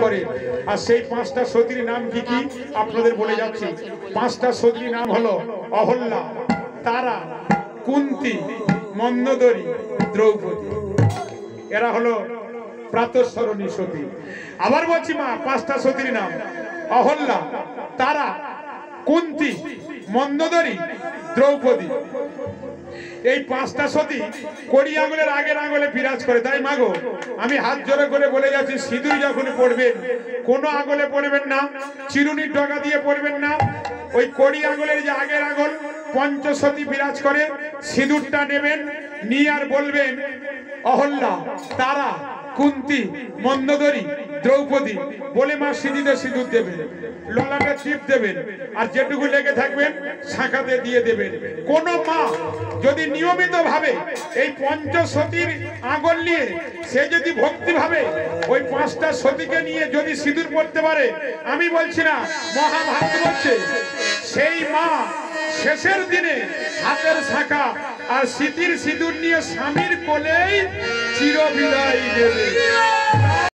করে। আর সেই পাঁচটা সতীর নাম কি কি আপনাদের বলে যাচ্ছি। পাঁচটা সতীর নাম হলো অহল্যা, তারা, কুন্তী, মন্দোদরী, দ্রৌপদী। এরা হলো প্রাতঃস্মরণী সতী। আবার বলছি মা, পাঁচটা সতীর নাম অহল্যা, তারা, কুন্তী, মন্দোদরী, দ্রৌপদী। এই পাঁচটা সতী কড়ি আঙুলের আগের আঙুলে বিরাজ করে। তাই মাগো, আমি হাত জোরে করে বলে যাচ্ছি, সিঁদুর যখন পড়বেন কোনো আঙুলে পড়বেন না, চিরুনির ডগা দিয়ে পড়বেন না। ওই কড়ি আঙুলের যে আগের আঙুল পঞ্চসতী বিরাজ করে, সিঁদুরটা নেবেন, নিয়ে আর বলবেন অহল্যা, তারা, কুন্তী, মন্দোদরী, দ্রৌপদী বলে মা সিঁথিতে সিঁদুর দেবেন, ললাটে টিপ দেবেন, আর যেটুকু লেগে থাকবেন শাখাতে দিয়ে দেবেন। কোন মা যদি নিয়মিত ভাবে এই পঞ্চসতীর আঙুল নিয়ে সে যদি ভক্তি ভাবে ওই পাঁচটা সতীকে নিয়ে যদি সিঁদুর পড়তে পারে, আমি বলছি না, মহাভারত বলছে সেই মা শেষের দিনে হাতের শাখা আর স্মৃতির সিঁদুর নিয়ে স্বামীর কোলেই চিরবিদায় দেবে।